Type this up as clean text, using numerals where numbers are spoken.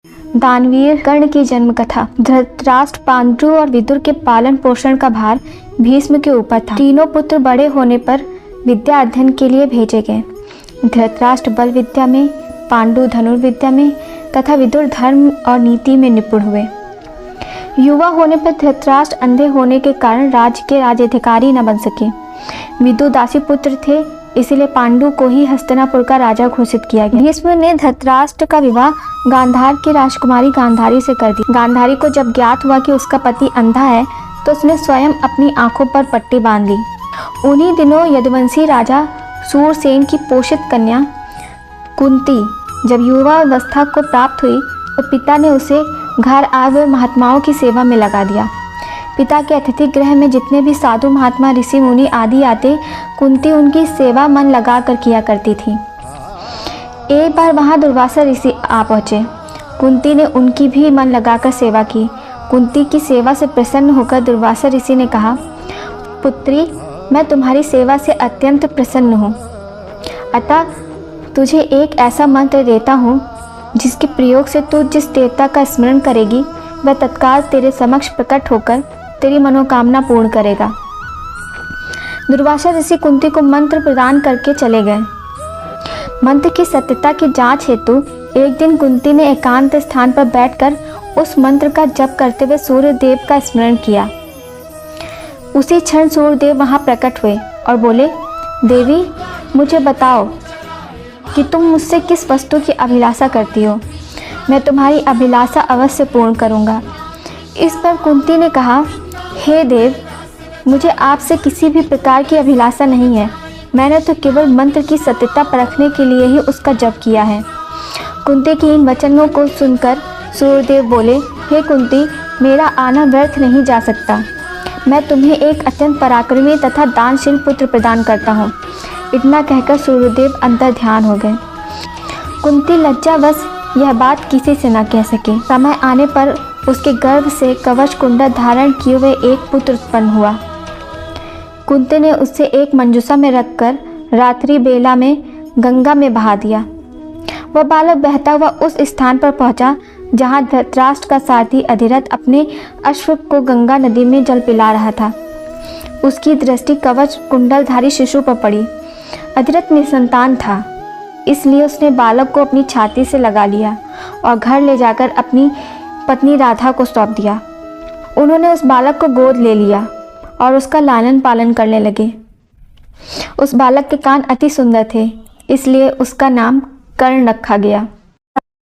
दानवीर कर्ण की जन्म कथा। धृतराष्ट्र, पांडु और विदुर के पालन पोषण का भार भीष्म के ऊपर था। तीनों पुत्र बड़े होने पर विद्या अध्ययन के लिए भेजे गए। धृतराष्ट्र बल विद्या में, पांडु धनुर्विद्या में तथा विदुर धर्म और नीति में निपुण हुए। युवा होने पर धृतराष्ट्र अंधे होने के कारण राज्य के राज्याधिकारी न बन सके। विदुर दासी पुत्र थे, इसीलिए पांडु को ही हस्तिनापुर का राजा घोषित किया गया। भीष्म ने धृतराष्ट्र का विवाह गांधार की राजकुमारी गांधारी से कर दिया। गांधारी को जब ज्ञात हुआ कि उसका पति अंधा है तो उसने स्वयं अपनी आंखों पर पट्टी बांध ली। उन्हीं दिनों यदुवंशी राजा सूरसेन की पोषित कन्या कुंती जब युवावस्था को प्राप्त हुई तो पिता ने उसे घर आए हुए महात्माओं की सेवा में लगा दिया। पिता के अतिथि गृह में जितने भी साधु महात्मा ऋषि मुनि आदि आते, कुंती उनकी सेवा मन लगा कर किया करती थी। एक बार वहां दुर्वासा ऋषि आ पहुँचे। कुंती ने उनकी भी मन लगाकर सेवा की। कुंती की सेवा से प्रसन्न होकर दुर्वासा ऋषि ने कहा, पुत्री, मैं तुम्हारी सेवा से अत्यंत प्रसन्न हूँ। अतः तुझे एक ऐसा मंत्र देता हूँ जिसके प्रयोग से तू जिस देवता का स्मरण करेगी वह तत्काल तेरे समक्ष प्रकट होकर तेरी मनोकामना पूर्ण करेगा। दुर्वासा ऋषि कुंती को मंत्र प्रदान करके चले गए। मंत्र की सत्यता की जांच हेतु एक दिन कुंती ने एकांत स्थान पर बैठकर उस मंत्र का जप करते हुए सूर्यदेव का स्मरण किया। उसी क्षण सूर्यदेव वहां प्रकट हुए और बोले, देवी, मुझे बताओ कि तुम मुझसे किस वस्तु की अभिलाषा करती हो। मैं तुम्हारी अभिलाषा अवश्य पूर्ण करूंगा। इस पर कुंती ने कहा, हे देव, मुझे आपसे किसी भी प्रकार की अभिलाषा नहीं है। मैंने तो केवल मंत्र की सत्यता परखने के लिए ही उसका जप किया है। कुंती के इन वचनों को सुनकर सूर्यदेव बोले, हे कुंती, मेरा आना व्यर्थ नहीं जा सकता। मैं तुम्हें एक अत्यंत पराक्रमी तथा दानशील पुत्र प्रदान करता हूँ। इतना कहकर सूर्यदेव अंतर ध्यान हो गए। कुंती लज्जावश यह बात किसी से न कह सके। समय आने पर उसके गर्भ से कवच कुंडल धारण किए हुए एक पुत्र उत्पन्न हुआ। कुंती ने उसे एक मंजूषा में रखकर रात्रि बेला में गंगा में बहा दिया। वह बालक बहता हुआ उस स्थान पर पहुंचा जहां धृतराष्ट्र का सारथी अधिरथ अपने अश्व को गंगा नदी में जल पिला रहा था। उसकी दृष्टि कवच कुंडलधारी शिशु पर पड़ी। अधिरथ निसंतान था, इसलिए उसने बालक को अपनी छाती से लगा लिया और घर ले जाकर अपनी पत्नी राधा को सौंप दिया। उन्होंने उस बालक को गोद ले लिया और उसका लालन पालन करने लगे। उस बालक के कान अति सुंदर थे, इसलिए उसका नाम कर्ण रखा गया।